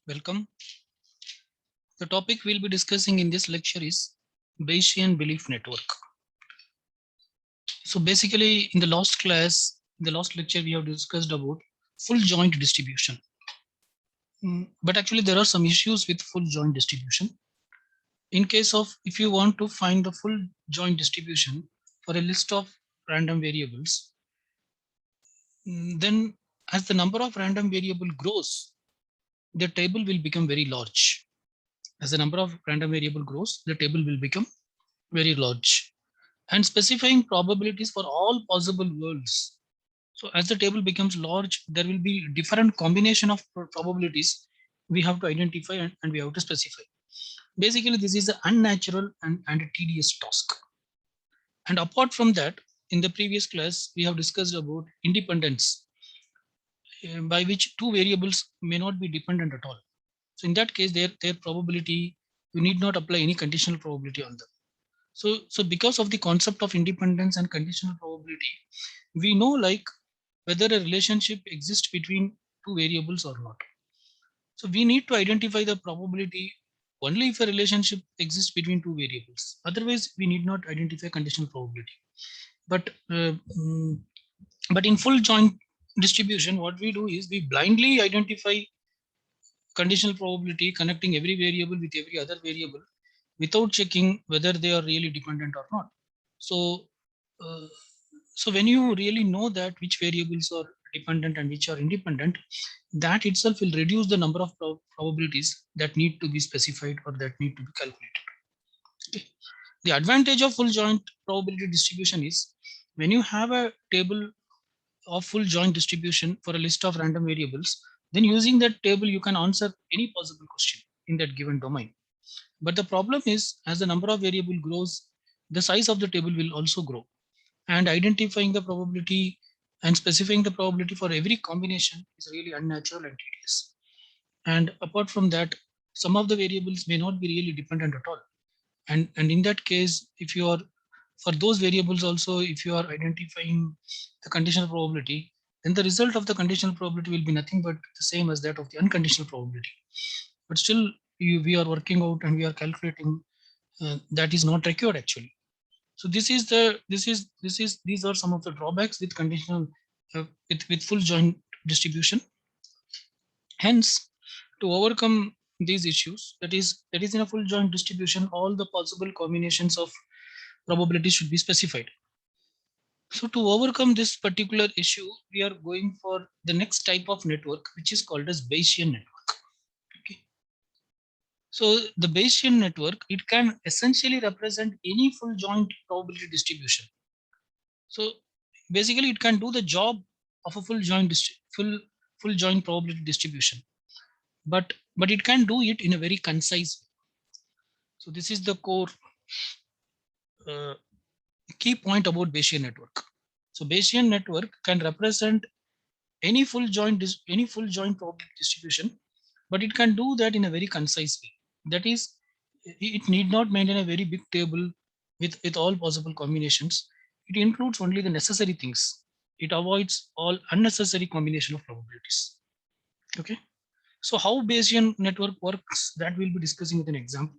Welcome. The topic we'll be discussing in this lecture is Bayesian belief network. So basically in the last lecture, we have discussed about full joint distribution. But actually there are some issues with full joint distribution. In case of if you want to find the full joint distribution for a list of random variables, then as the number of random variable grows, the table will become very large. As the number of random variable grows, the table will become very large. And specifying probabilities for all possible worlds. So as the table becomes large, there will be different combination of probabilities we have to identify and we have to specify. Basically, this is an unnatural and a tedious task. And apart from that, in the previous class, we have discussed about independence, by which two variables may not be dependent at all. So in that case, their probability, you need not apply any conditional probability on them. So because of the concept of independence and conditional probability, we know like whether a relationship exists between two variables or not. So we need to identify the probability only if a relationship exists between two variables. Otherwise, we need not identify conditional probability. But uh, mm, but in full joint distribution, what we do is we blindly identify conditional probability connecting every variable with every other variable without checking whether they are really dependent or not. So, uh, so when you really know that which variables are dependent and which are independent, that itself will reduce the number of probabilities that need to be specified or that need to be calculated. Okay. The advantage of full joint probability distribution is when you have a table of full joint distribution for a list of random variables, then using that table you can answer any possible question in that given domain. But the problem is, as the number of variable grows, the size of the table will also grow. And identifying the probability and specifying the probability for every combination is really unnatural and tedious. And apart from that, some of the variables may not be really dependent at all. And in that case, if you are for those variables also, if you are identifying the conditional probability, then the result of the conditional probability will be nothing but the same as that of the unconditional probability. But still, we are working out and we are calculating that is not required actually. So these are some of the drawbacks with conditional with full joint distribution. Hence, to overcome these issues, that is in a full joint distribution, all the possible combinations of probabilities should be specified. So to overcome this particular issue, we are going for the next type of network, which is called as Bayesian network. Okay. So the Bayesian network, it can essentially represent any full joint probability distribution. So basically, it can do the job of a full joint probability distribution, but it can do it in a very concise way. So this is the core uh, key point about Bayesian network. So Bayesian network can represent any full joint probability distribution, but it can do that in a very concise way. That is, it need not maintain a very big table with all possible combinations. It includes only the necessary things. It avoids all unnecessary combination of probabilities. Okay. So how Bayesian network works, that we'll be discussing with an example.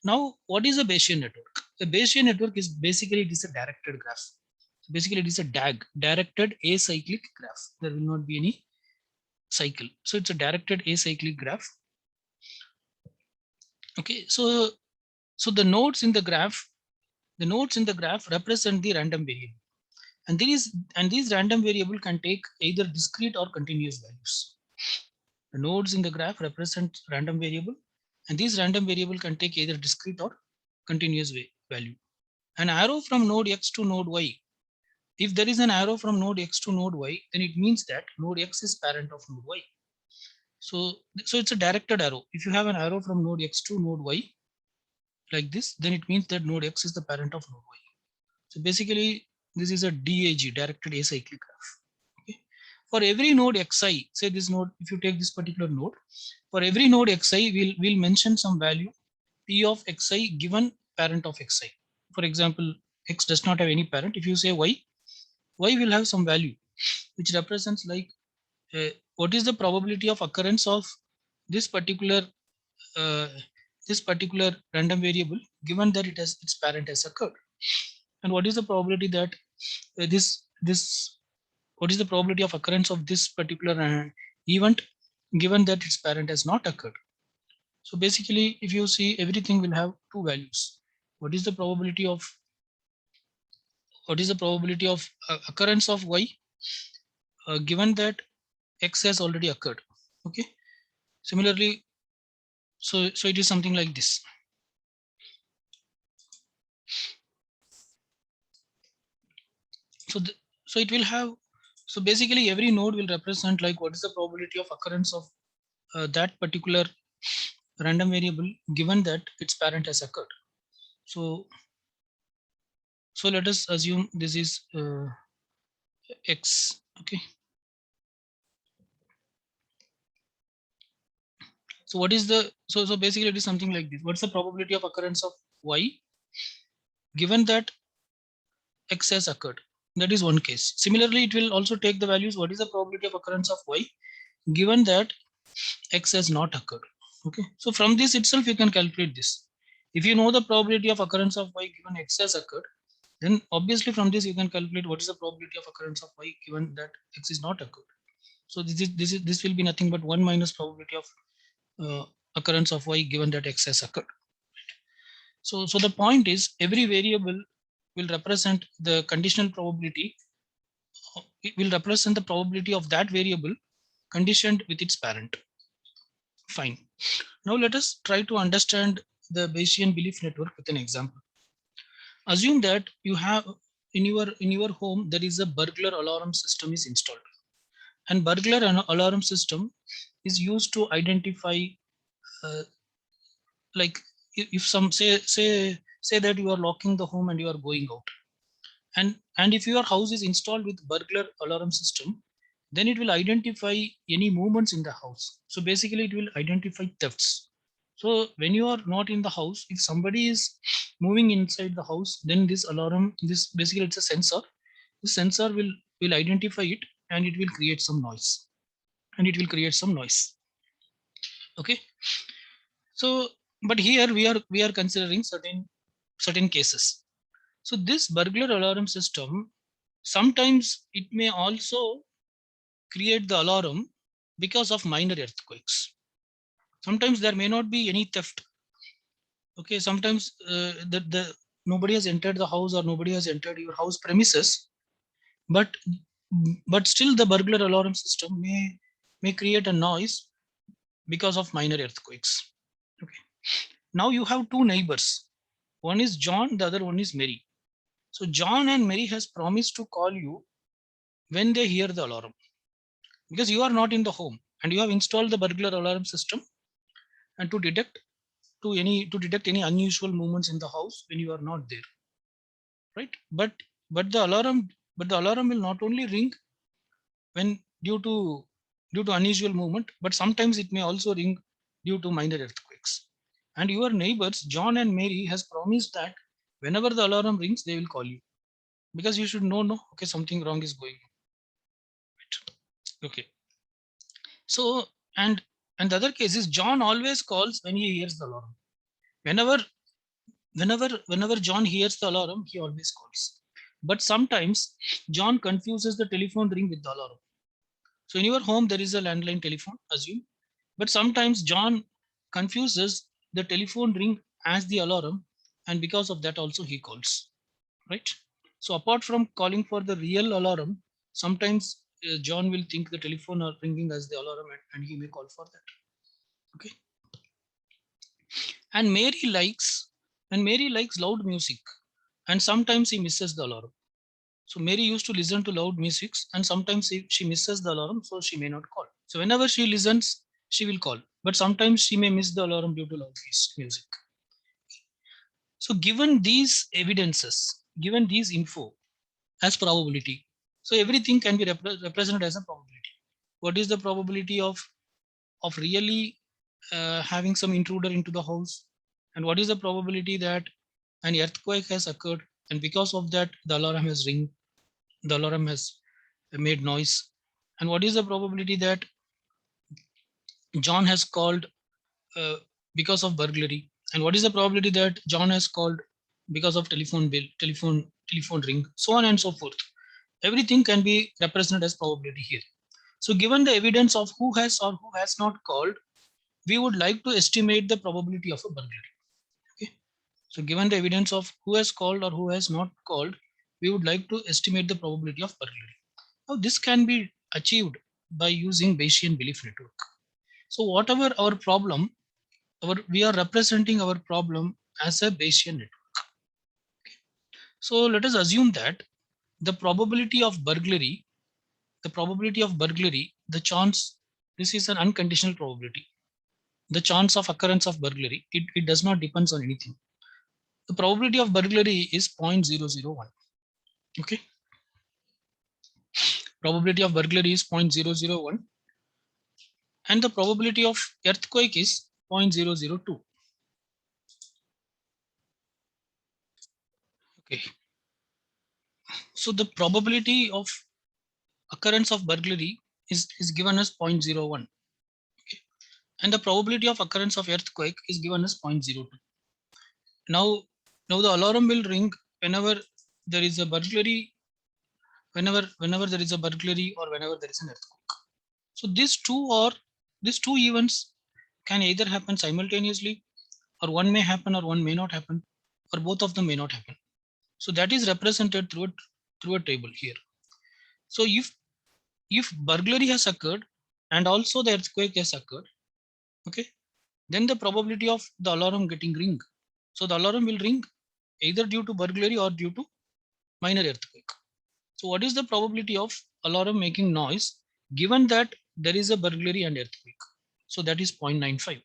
Now, what is a Bayesian network? A Bayesian network is basically it is a directed graph. So basically, it is a DAG, directed acyclic graph. There will not be any cycle. So it's a directed acyclic graph. Okay, so the nodes in the graph represent the random variable, and these random variable can take either discrete or continuous values. The nodes in the graph represent random variable, and these random variable can take either discrete or continuous value. An arrow from node x to node y. If there is an arrow from node x to node y, then it means that node x is parent of node y. So it's a directed arrow. If you have an arrow from node x to node y like this, then it means that node x is the parent of node y. So basically, this is a DAG, directed acyclic graph. Okay. For every node xi, say this node, if you take this particular node, for every node xi, we'll mention some value p of xi given parent of xi. For example, x does not have any parent. If you say y will have some value which represents like what is the probability of occurrence of this particular uh, this particular random variable, given that its parent has occurred, and what is the probability that this what is the probability of occurrence of this particular event given that its parent has not occurred. So basically, if you see, everything will have two values. What is the probability of occurrence of y given that x has already occurred? Okay, similarly, so it is something like this. So it will have, so basically every node will represent like what is the probability of occurrence of that particular random variable given that its parent has occurred. So let us assume this is x. Okay, so what is the, so basically it is something like this. What's the probability of occurrence of y given that x has occurred? That is one case. Similarly, it will also take the values, what is the probability of occurrence of y given that x has not occurred. Okay, so from this itself you can calculate this. If you know the probability of occurrence of y given x has occurred, then obviously from this you can calculate what is the probability of occurrence of y given that x is not occurred. So this will be nothing but 1 minus probability of occurrence of y given that x has occurred. So the point is, every variable will represent the conditional probability. It will represent the probability of that variable conditioned with its parent. Fine. Now let us try to understand the Bayesian belief network with an example. Assume that you have in your home there is a burglar alarm system is installed, and burglar alarm system is used to identify uh, like if some say that you are locking the home and you are going out, and if your house is installed with burglar alarm system, then it will identify any movements in the house. So basically it will identify thefts. So when you are not in the house, if somebody is moving inside the house, then this alarm, this basically it's a sensor. The sensor will identify it, and it will create some noise, okay. So but here we are considering certain cases. So this burglar alarm system, sometimes it may also create the alarm because of minor earthquakes. Sometimes there may not be any theft. Okay, sometimes the nobody has entered the house or nobody has entered your house premises, but still the burglar alarm system may create a noise because of minor earthquakes. Okay, now you have two neighbors. One is John, the other one is Mary. So John and Mary has promised to call you when they hear the alarm, because you are not in the home and you have installed the burglar alarm system, and to detect any unusual movements in the house when you are not there, right? But the alarm will not only ring when due to unusual movement, but sometimes it may also ring due to minor earthquakes. And your neighbors John and Mary has promised that whenever the alarm rings they will call you, because you should know, no, okay, something wrong is going on, right? Okay, so and the other case is John always calls when he hears the alarm. Whenever whenever John hears the alarm, he always calls. But sometimes John confuses the telephone ring with the alarm. So in your home there is a landline telephone, assume, but sometimes John confuses the telephone ring as the alarm, and because of that also he calls, right? So apart from calling for the real alarm, sometimes John will think the telephone are ringing as the alarm, and he may call for that. Okay, and Mary likes loud music, and sometimes he misses the alarm. So Mary used to listen to loud music, and sometimes she misses the alarm, so she may not call. So whenever she listens, she will call, but sometimes she may miss the alarm due to loud music. So given these evidences, given these info as probability, so everything can be represented as a probability. What is the probability of really having some intruder into the house, and what is the probability that an earthquake has occurred, and because of that the alarm has made noise, and what is the probability that John has called because of burglary, and what is the probability that John has called because of telephone bill, telephone ring, so on and so forth. Everything can be represented as probability here. So given the evidence of who has or who has not called, we would like to estimate the probability of a burglary. Okay. So given the evidence of who has called or who has not called, we would like to estimate the probability of burglary. Now this can be achieved by using Bayesian belief network. So whatever our problem, we are representing our problem as a Bayesian network. So let us assume that the probability of burglary, the chance, this is an unconditional probability. The chance of occurrence of burglary, it does not depends on anything. The probability of burglary is 0.001. Okay. Probability of burglary is 0.001, and the probability of earthquake is 0.002. Okay. So the probability of occurrence of burglary is given as 0.01. Okay. And the probability of occurrence of earthquake is given as 0.02. Now the alarm will ring whenever there is a burglary, whenever there is a burglary or whenever there is an earthquake. So these two events can either happen simultaneously, or one may happen or one may not happen, or both of them may not happen. So that is represented through a table here. So if burglary has occurred and also the earthquake has occurred, okay, then the probability of the alarm getting ring. So the alarm will ring either due to burglary or due to minor earthquake. So what is the probability of alarm making noise given that there is a burglary and earthquake? So that is 0.95.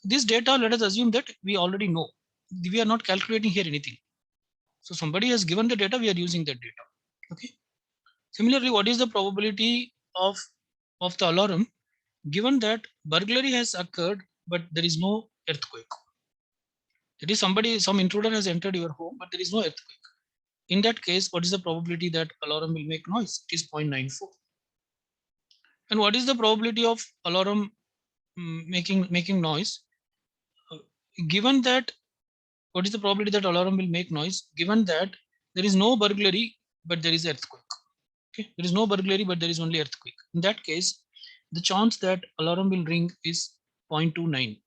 This data, let us assume that we already know. We are not calculating here anything. So somebody has given the data, we are using that data. Okay. Similarly, what is the probability of the alarm given that burglary has occurred but there is no earthquake? That is, some intruder has entered your home but there is no earthquake. In that case, what is the probability that alarm will make noise? It is 0.94. And what is the probability of alarm making noise given that, what is the probability that alarm will make noise given that there is no burglary but there is earthquake? Okay, there is no burglary but there is only earthquake. In that case, the chance that alarm will ring is 0.29.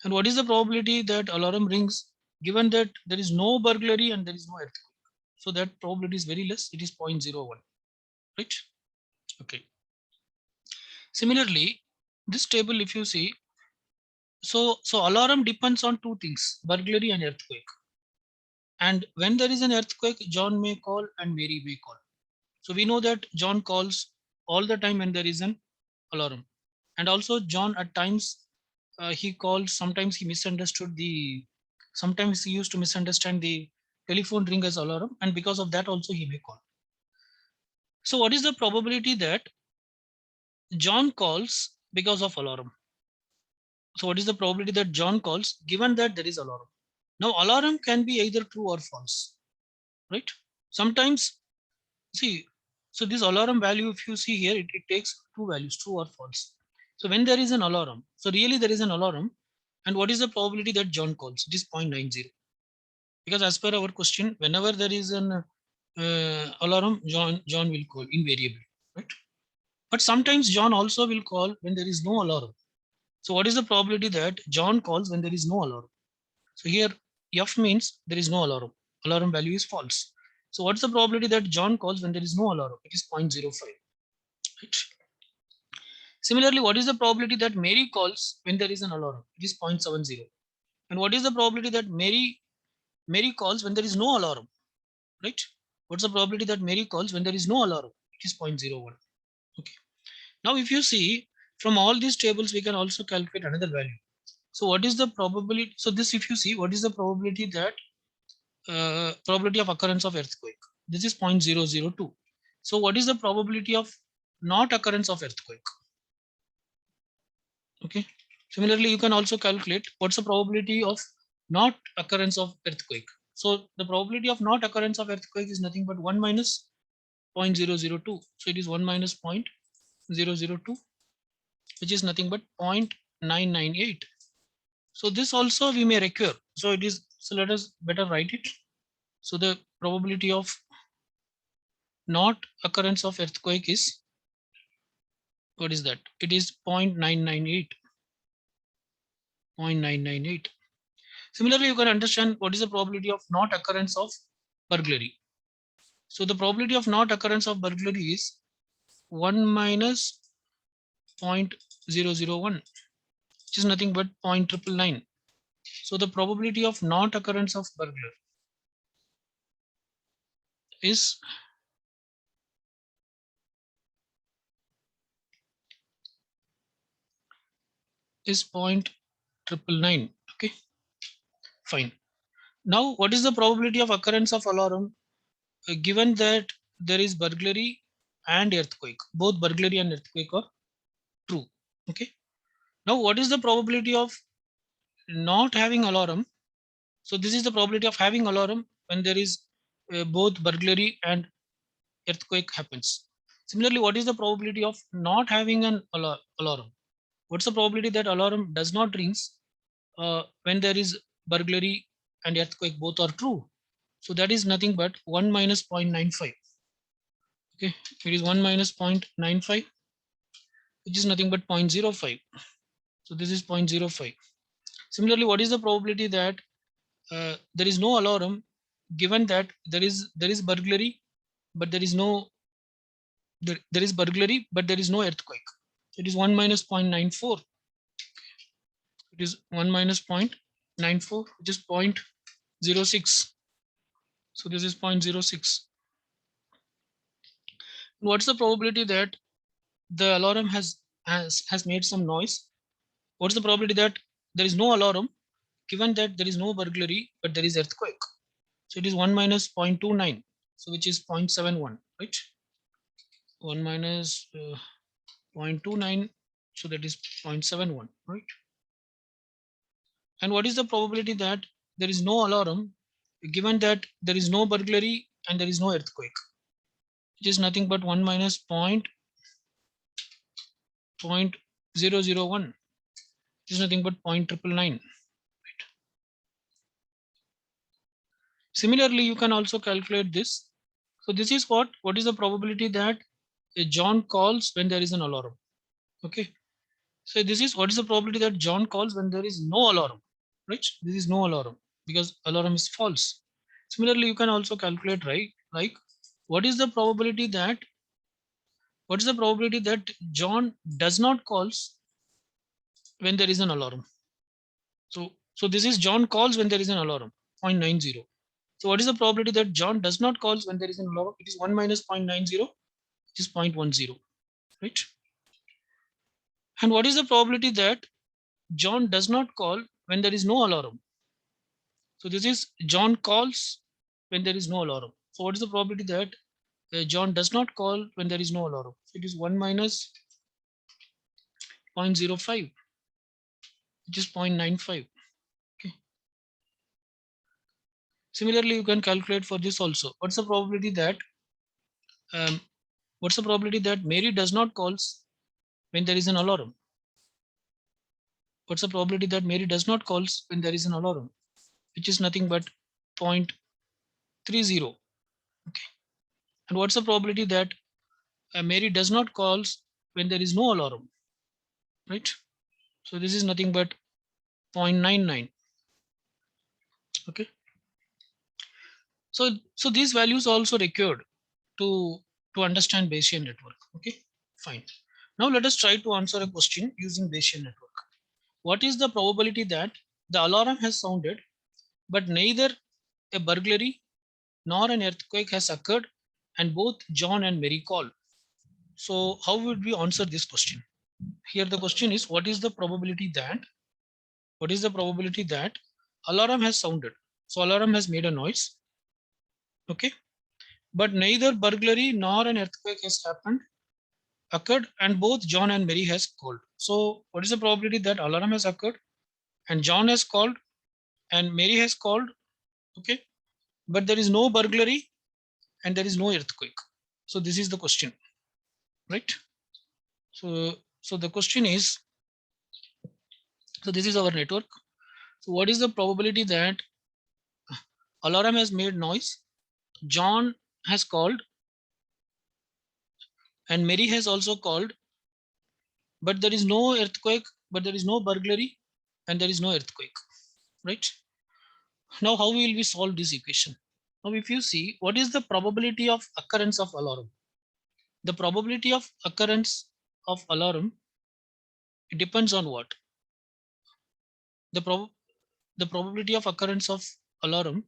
And what is the probability that alarm rings given that there is no burglary and there is no earthquake? So that probability is very less, it is 0.01. Right. Okay. Similarly, this table, if you see, so alarm depends on two things, burglary and earthquake. And when there is an earthquake, John may call and Mary may call. So we know that John calls all the time when there is an alarm. And also John at times he calls, sometimes he misunderstood sometimes he used to misunderstand the telephone ring as alarm, and because of that also he may call. So what is the probability that John calls because of alarm? So what is the probability that John calls given that there is alarm? Now alarm can be either true or false, right? Sometimes, see, so this alarm value, if you see here, it takes two values, true or false. So when there is an alarm, so really there is an alarm, and what is the probability that John calls? It is 0.90. Because as per our question, whenever there is an alarm, John will call invariably, right? But sometimes John also will call when there is no alarm. So what is the probability that John calls when there is no alarm? So here F means there is no alarm. Alarm value is false. So what's the probability that John calls when there is no alarm? It is 0.05. Right? Similarly, what is the probability that Mary calls when there is an alarm? It is 0.70. And what is the probability that Mary calls when there is no alarm? Right? What's the probability that Mary calls when there is no alarm? It is 0.01. Okay. Now, if you see from all these tables, we can also calculate another value. So what is the probability? So this, if you see, what is the probability that probability of occurrence of earthquake? This is 0.002. So what is the probability of not occurrence of earthquake? Okay. Similarly, you can also calculate what's the probability of not occurrence of earthquake. So the probability of not occurrence of earthquake is nothing but 1 minus 0.002. So it is 1 minus 0.002. which is nothing but 0.998. So this also we may recur. So it is, so let us better write it. So the probability of not occurrence of earthquake is, what is that? It is 0.998. 0.998. Similarly, you can understand what is the probability of not occurrence of burglary. So the probability of not occurrence of burglary is 1 minus 0.001, which is nothing but 0.999. So the probability of not occurrence of burglar is is 0.999. Okay, fine. Now, what is the probability of occurrence of alarm given that there is burglary and earthquake? Both burglary and earthquake are true. Okay. Now, what is the probability of not having alarm? So this is the probability of having alarm when there is both burglary and earthquake happens. Similarly, what is the probability of not having an alarm? What's the probability that alarm does not rings when there is burglary and earthquake both are true? So that is nothing but 1 minus 0.95. Okay, it is 1 minus 0.95, which is nothing but 0.05. So this is 0.05. Similarly, what is the probability that there is no alarm given that there is burglary, but there is burglary, but there is no earthquake? So it is 1 minus 0.94. It is 1 minus 0.94, which is 0.06. So this is 0.06. What's the probability that the alarm has made some noise? What's the probability that there is no alarm given that there is no burglary but there is earthquake? So it is 1 minus 0.29, so which is 0.71, right? 1 minus 0.29, so that is 0.71, right? And what is the probability that there is no alarm given that there is no burglary and there is no earthquake? Which is nothing but 1 minus 0.001, which is nothing but 0.999. Similarly, you can also calculate this. So this is what is the probability that John calls when there is an alarm? Okay. So this is what is the probability that John calls when there is no alarm, right? This is no alarm because alarm is false. Similarly, you can also calculate, right? Like what is the probability that John does not calls when there is an alarm? So this is John calls when there is an alarm, 0.90. So what is the probability that John does not calls when there is an alarm? It is 1 minus 0.90, which is 0.10, right? And what is the probability that John does not call when there is no alarm? So this is John calls when there is no alarm. So what is the probability that John does not call when there is no alarm? So it is 1 minus 0.05, which is 0.95. Okay. Similarly, you can calculate for this also. What's the probability that Mary does not calls when there is an alarm? What's the probability that Mary does not calls when there is an alarm? Which is nothing but 0.30. Okay. And what's the probability that Mary does not calls when there is no alarm? Right. So this is nothing but 0.99. Okay. So these values also required to understand Bayesian network. Okay. Fine. Now let us try to answer a question using Bayesian network. What is the probability that the alarm has sounded, but neither a burglary nor an earthquake has occurred, and both John and Mary call? So how would we answer this question? Here the question is, what is the probability that alarm has sounded? So alarm has made a noise, okay, but neither burglary nor an earthquake has occurred, and both John and Mary has called. So what is the probability that alarm has occurred and John has called and Mary has called, okay, but there is no burglary and there is no earthquake? So this is the question, right? So So the question is, so this is our network. So what is the probability that alarm has made noise, John has called, and Mary has also called, but there is no earthquake, but there is no burglary, and there is no earthquake, right? Now, how will we solve this equation? Now, if you see, what is the probability of occurrence of alarm? The probability of occurrence of alarm, it depends on what? The, the probability of occurrence of alarm,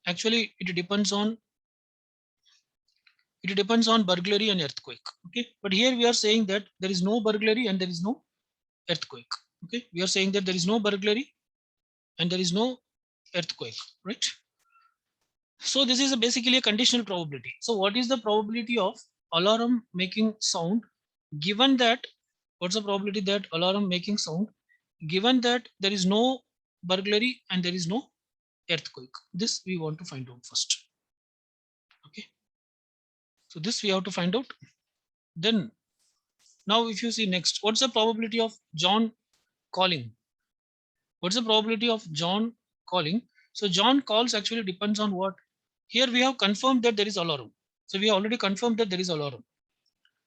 actually, it depends on burglary and earthquake. Okay, but here we are saying that there is no burglary and there is no earthquake. Okay, we are saying that there is no burglary and there is no earthquake, right? So this is basically a conditional probability. So what is the probability of alarm making sound given that, what's the probability that alarm making sound given that there is no burglary and there is no earthquake? This we want to find out first. Okay, so this we have to find out. Then now if you see next, what's the probability of John calling? What's the probability of John calling? So John calls actually depends on what? Here we have confirmed that there is alarm. So we have already confirmed that there is alarm.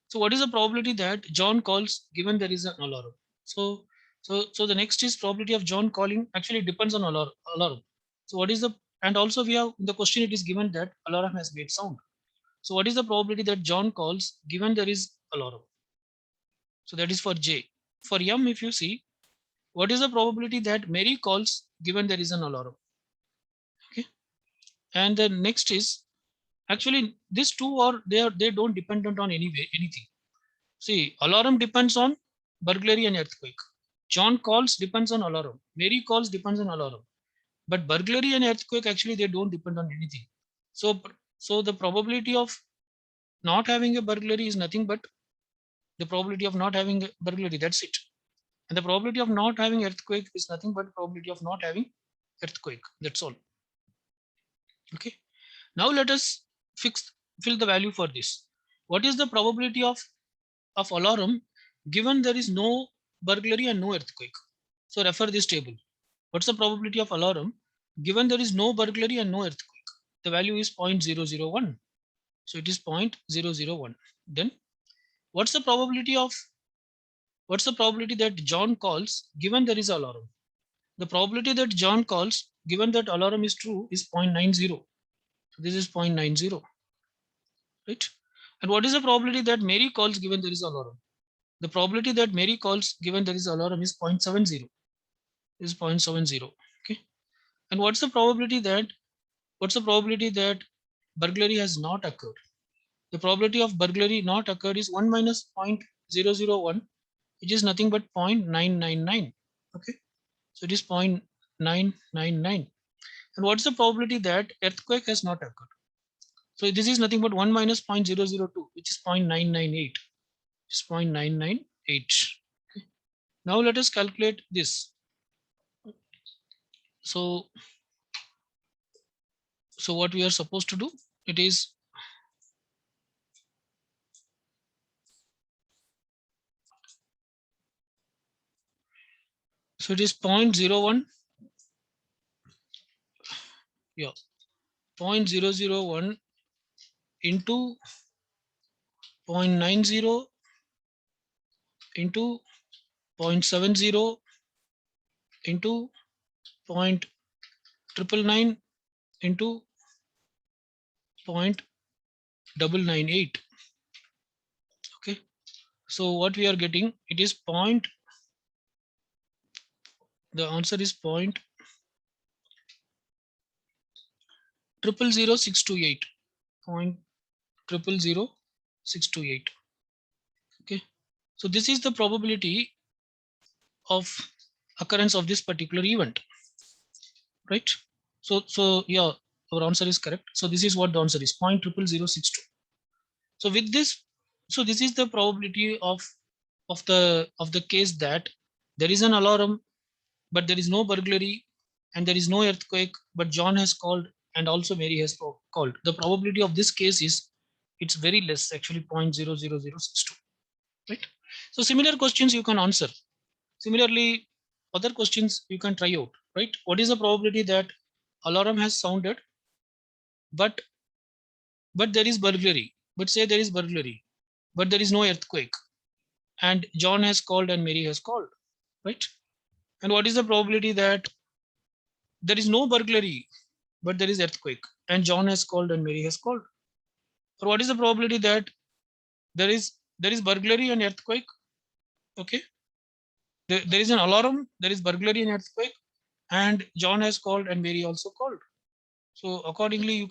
So what is the probability that John calls given there is an alarm? So the next is probability of John calling actually depends on alarm. So what is the, and also we have in the question it is given that alarm has made sound. So what is the probability that John calls given there is alarm? So that is for J. For M, if you see, what is the probability that Mary calls given there is an alarm? Okay, and the next is actually these two are they don't dependent on anything. See, alarm depends on burglary and earthquake. John calls depends on alarm. Mary calls depends on alarm. But burglary and earthquake actually they don't depend on anything. So the probability of not having a burglary is nothing but the probability of not having a burglary. That's it. And the probability of not having earthquake is nothing but probability of not having earthquake. That's all. Okay. Now let us fill the value for this. What is the probability of alarm given there is no burglary and no earthquake? So refer this table. What's the probability of alarm given there is no burglary and no earthquake? The value is 0.001. So it is 0.001. Then what's the probability that John calls given there is alarm? The probability that John calls given that alarm is true is 0.90. So this is 0.90, right? And what is the probability that Mary calls given there is alarm? The probability that Mary calls given there is alarm is 0.70. Is 0.70. Okay. And what's the probability that burglary has not occurred? The probability of burglary not occurred is 1 minus 0.001, which is nothing but 0.999. Okay. So it is 0.999. And what's the probability that earthquake has not occurred? So this is nothing but 1 minus 0.002, which is 0.998. It's 0.998. Okay. Now let us calculate this. So what we are supposed to do, it is so it is 0.01, yeah, 0.001 into 0.90 into 0.70 into 0.999 into 0.998. Okay, so what we are getting, it is the answer is 0.000628. 0.000628. Okay, so this is the probability of occurrence of this particular event, right? So yeah, our answer is correct. So this is what the answer is, 0.0006. So with this, so this is the probability of the case that there is an alarm but there is no burglary and there is no earthquake, but John has called and also Mary has called. The probability of this case is, it's very less, actually 0.00062. right? So similar questions you can answer. Similarly, other questions you can try out, right? What is the probability that alarm has sounded, but there is burglary? But say there is burglary, but there is no earthquake, and John has called and Mary has called, right? And what is the probability that there is no burglary, but there is earthquake, and John has called and Mary has called? Or what is the probability that there is burglary and earthquake? Okay, there is an alarm, there is burglary and earthquake, and John has called and Mary also called. So accordingly, you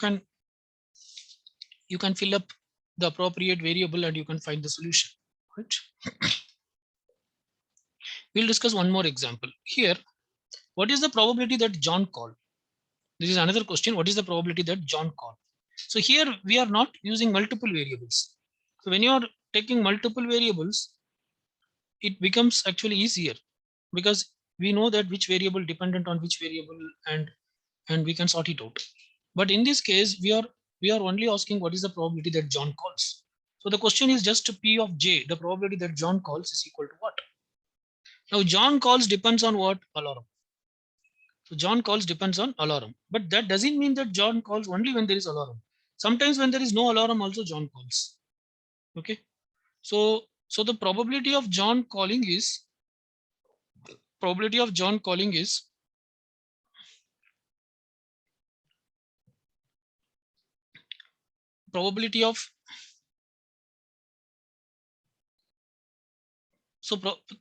can fill up the appropriate variable and you can find the solution, right? We'll discuss one more example here. What is the probability that John called? This is another question. What is the probability that John called? So here we are not using multiple variables. So when you are taking multiple variables, it becomes actually easier because we know that which variable dependent on which variable, and we can sort it out. But in this case, we are only asking what is the probability that John calls. So the question is just P of J. The probability that John calls is equal to what? Now John calls depends on what? Alarm. So John calls depends on alarm. But that doesn't mean that John calls only when there is alarm. Sometimes when there is no alarm also John calls. Okay. So the probability of John calling is probability of John calling is probability of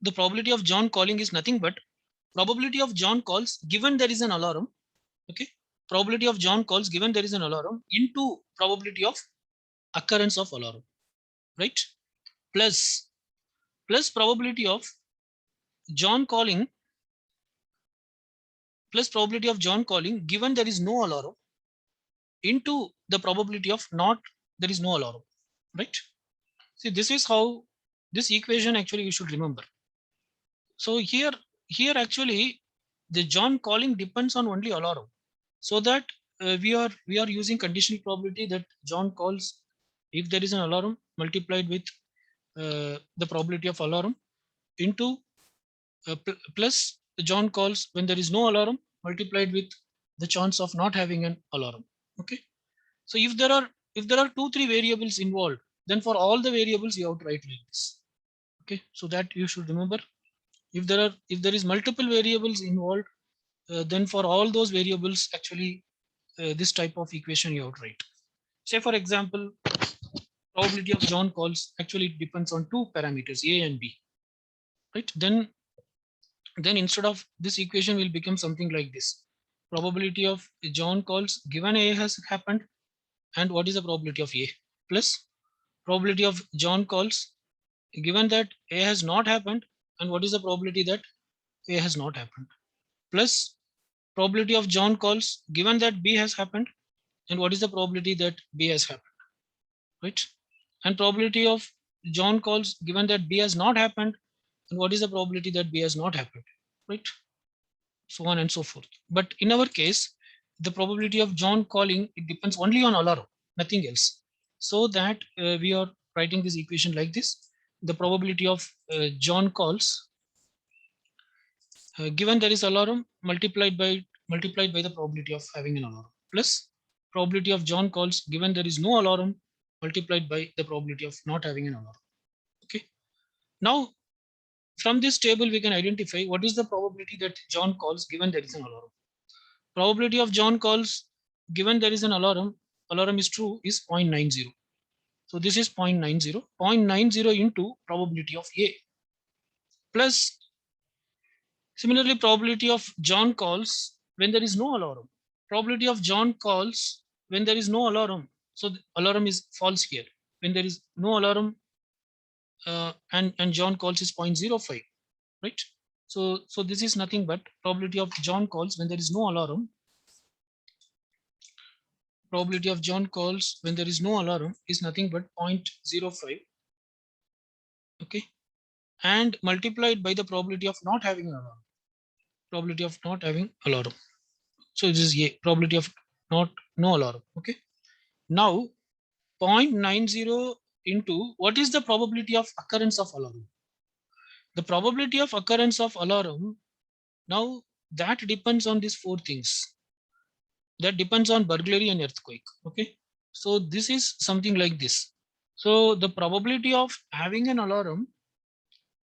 the probability of John calling is nothing but probability of John calls given there is an alarm. Okay, probability of John calls given there is an alarm into probability of occurrence of alarm, right? Plus probability of John calling plus probability of John calling given there is no alarm into the probability of not there is no alarm, right? See, this is how this equation actually you should remember. So here actually the John calling depends on only alarm, so that we are using conditional probability that John calls if there is an alarm multiplied with the probability of alarm into plus the John calls when there is no alarm multiplied with the chance of not having an alarm. Okay, so if there are 2-3 variables involved, then for all the variables you have to write like this. Okay, so that you should remember. If there is multiple variables involved, then for all those variables actually this type of equation you have to write. Say for example, probability of John calls actually depends on two parameters A and B, right? Then instead of this equation will become something like this: probability of John calls given A has happened, and what is the probability of A, plus probability of John calls given that A has not happened, and what is the probability that A has not happened, plus probability of John calls given that B has happened, and what is the probability that B has happened, right? And probability of John calls given that B has not happened, and what is the probability that B has not happened, right? So on and so forth. But in our case, the probability of John calling, it depends only on alarm, nothing else. So that we are writing this equation like this: the probability of John calls given there is alarm multiplied by the probability of having an alarm, plus probability of John calls given there is no alarm multiplied by the probability of not having an alarm. Okay, now from this table we can identify what is the probability that John calls given there is an alarm. Probability of John calls given there is an alarm is true, is 0.90. So this is 0.90. 0.90 into probability of A, plus similarly probability of John calls when there is no alarm. Probability of John calls when there is no alarm. So the alarm is false here. When there is no alarm and John calls is 0.05, right? So this is nothing but probability of John calls when there is no alarm. Probability of John calls when there is no alarm is nothing but 0.05. Okay, and multiplied by the probability of not having an alarm. Probability of not having alarm. So this is A, probability of no alarm. Okay, now 0.90 into what is the probability of occurrence of alarm. The probability of occurrence of alarm, now that depends on these four things. That depends on burglary and earthquake. Okay, so this is something like this. So the probability of having an alarm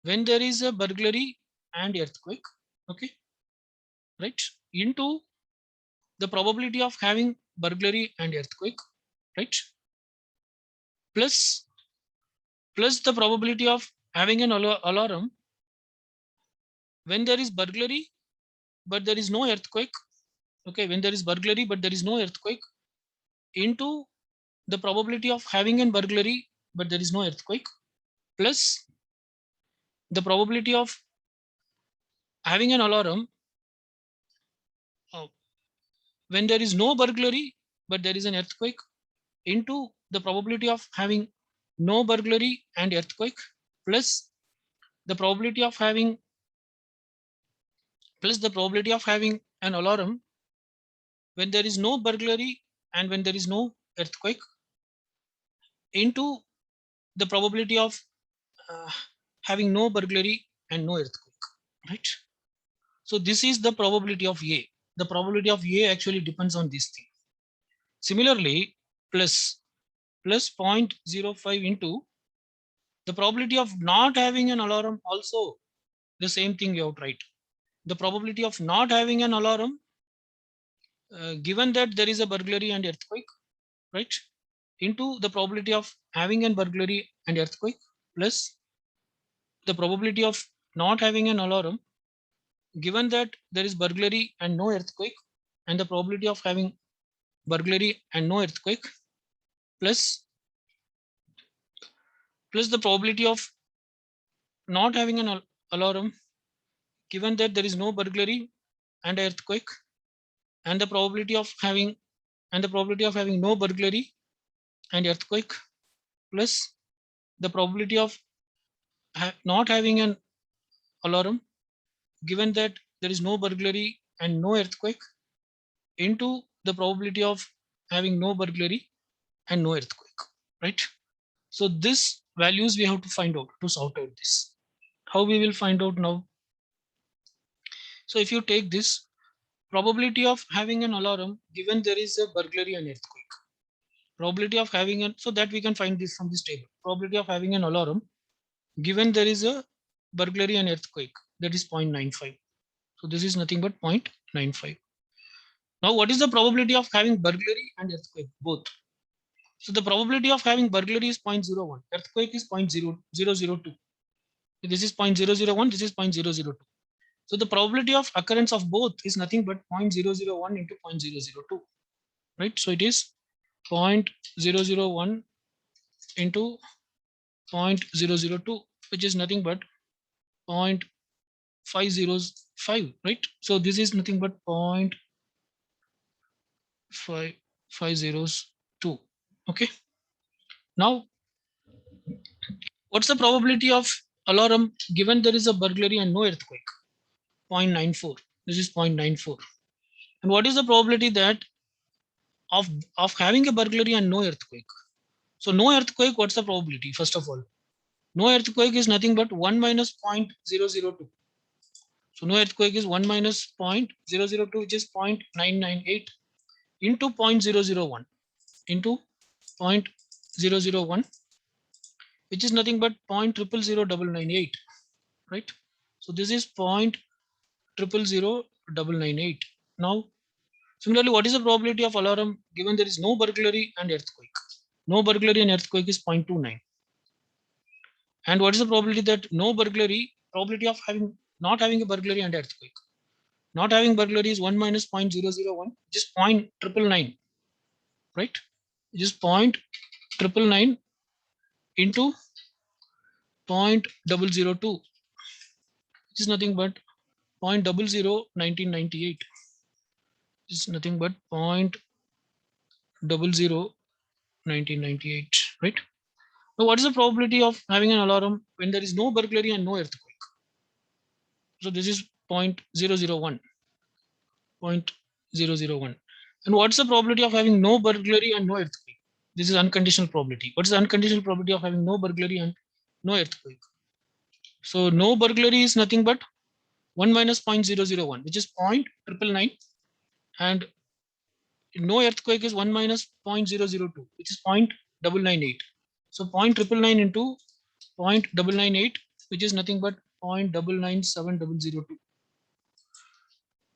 when there is a burglary and earthquake, okay, right, into the probability of having burglary and earthquake, right, plus the probability of having an alarm when there is burglary but there is no earthquake. Okay, when there is burglary but there is no earthquake, into the probability of having an burglary but there is no earthquake, plus the probability of having an alarm when there is no burglary but there is an earthquake, into the probability of having no burglary and earthquake, plus the probability of having an alarm when there is no burglary and when there is no earthquake, into the probability of uh, having no burglary and no earthquake, right? So this is the probability of A. The probability of A actually depends on this thing. Similarly, plus 0.05 into the probability of not having an alarm, also the same thing you have to write. The probability of not having an alarm given that there is a burglary and earthquake, right, into the probability of having a burglary and earthquake, plus the probability of not having an alarm given that there is burglary and no earthquake, and the probability of having burglary and no earthquake, plus the probability of not having an alarm given that there is no burglary and earthquake, and the probability of having no burglary and earthquake, plus the probability of not having an alarm given that there is no burglary and no earthquake, into the probability of having no burglary and no earthquake, right? So this values we have to find out to sort out this. How we will find out now? So if you take this probability of having an alarm given there is a burglary and earthquake, probability of having an, so that we can find this from this table, probability of having an alarm given there is a burglary and earthquake, that is 0.95. So this is nothing but 0.95. Now what is the probability of having burglary and earthquake both? So the probability of having burglary is 0.01, earthquake is 0.0002. This is 0.001, this is 0.002. So the probability of occurrence of both is nothing but 0.001 into 0.002, right? So it is 0.001 into 0.002, which is nothing but 0.505, right? So this is nothing but 0.5502. Okay. Now, what's the probability of alarm given there is a burglary and no earthquake? 0.94. This is 0.94. And what is the probability that of having a burglary and no earthquake? So no earthquake, what's the probability? First of all, no earthquake is nothing but 1 minus 0.002. So no earthquake is 1 minus 0.002, which is 0.998 into 0.001 into 0.001, which is nothing but 0.000998, right? So this is 0.000998. Now, similarly, what is the probability of alarm given there is no burglary and earthquake? No burglary and earthquake is 0.29. And what is the probability that no burglary, probability of not having a burglary and earthquake? Not having burglary is 1 minus 0.001, just 0.999, right? Just 0.999 into 0.002, which is nothing but 0.001998. This is nothing but 0.001998, right? Now, what is the probability of having an alarm when there is no burglary and no earthquake? So this is 0.001. 0.001. And what's the probability of having no burglary and no earthquake? This is unconditional probability. What is the unconditional probability of having no burglary and no earthquake? So no burglary is nothing but 1 minus 0.001, which is 0.999, and no earthquake is 1 minus 0.002, which is 0.998. So 0.999 into 0.998, which is nothing but 0.997002.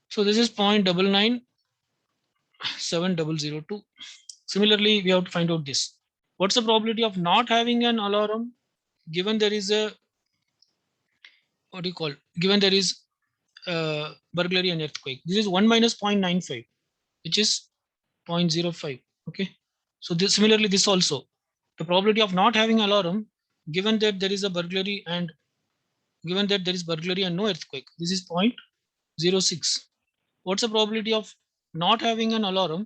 So this is 0.997002. Similarly, we have to find out this. What's the probability of not having an alarm given there is a, what do you call, given there is burglary and earthquake? This is 1 minus 0.95, which is 0.05. Okay. So this, similarly, this also, the probability of not having alarm given that there is a burglary and given that there is burglary and no earthquake, this is 0.06. What's the probability of not having an alarm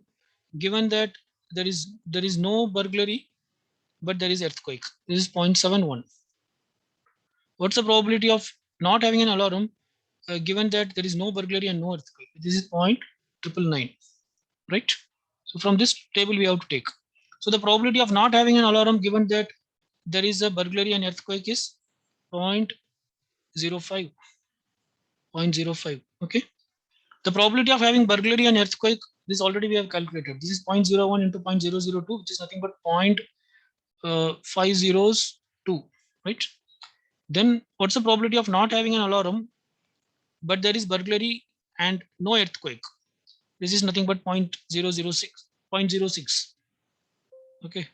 given that there is no burglary but there is earthquake? This is 0.71. What's the probability of not having an alarm given that there is no burglary and no earthquake? This is 0.999, right? So from this table we have to take. So the probability of not having an alarm given that there is a burglary and earthquake is 0.05. 0.05. Okay. The probability of having burglary and earthquake, this already we have calculated. This is 0.01 into 0.002, which is nothing but 0.502, right? Then what's the probability of not having an alarm but there is burglary and no earthquake? This is nothing but 0.006. 0.06. Okay.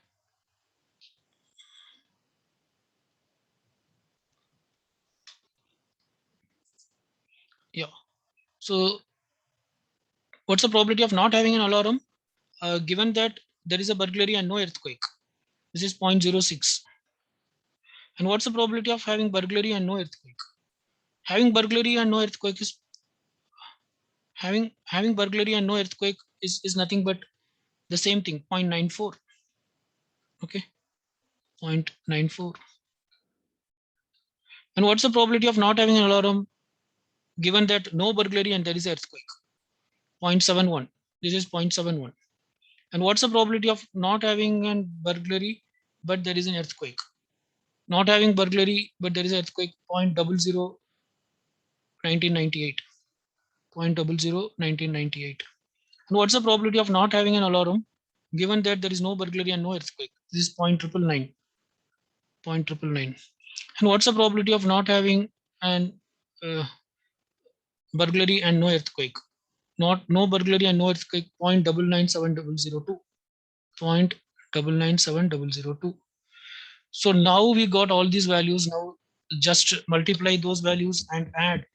Yeah. So what's the probability of not having an alarm given that there is a burglary and no earthquake? This is 0.06. And what's the probability of having burglary and no earthquake? Having burglary and no earthquake is having burglary and no earthquake is nothing but the same thing, 0.94. Okay, 0.94. And what's the probability of not having an alarm given that no burglary and there is earthquake? 0.71. This is 0.71. And what's the probability of not having a burglary but there is an earthquake? Not having burglary but there is earthquake, 0.001998. 0.001998. And what's the probability of not having an alarm given that there is no burglary and no earthquake? This is 0.999. 0.999. And what's the probability of not having an burglary and no earthquake? No burglary and no earthquake, 0.997002. 0.997002. So now we got all these values. Now just multiply those values and add,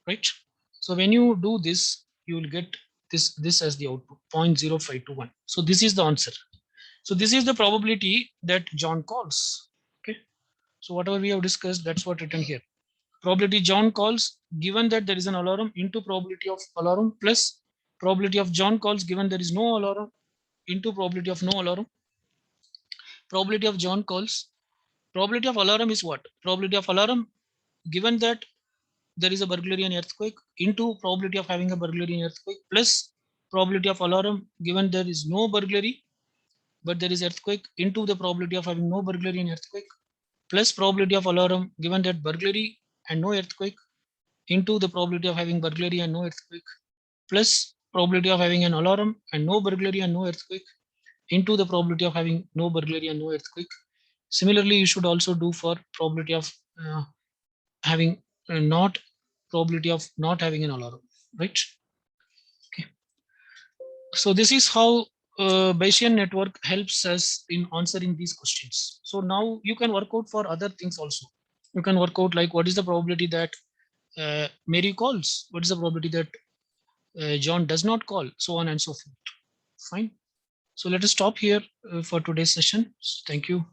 right? So when you do this, you will get this as the output, 0.0521. So this is the answer. So this is the probability that John calls. Okay. So whatever we have discussed, that's what written here. Probability John calls given that there is an alarm into probability of alarm plus probability of John calls given there is no alarm into probability of no alarm. Probability of John calls. Probability of alarm is what? Probability of alarm given that there is a burglary and earthquake into probability of having a burglary and earthquake plus probability of alarm given there is no burglary but there is earthquake into the probability of having no burglary and earthquake plus probability of alarm given that burglary and no earthquake into the probability of having burglary and no earthquake plus probability of having an alarm and no burglary and no earthquake into the probability of having no burglary and no earthquake. Similarly, you should also do for probability of having not probability of not having an alarm, right? Okay. So this is how Bayesian network helps us in answering these questions. So now you can work out for other things also. You can work out like what is the probability that Mary calls, what is the probability that John does not call, so on and so forth. Fine. So let us stop here for today's session. Thank you.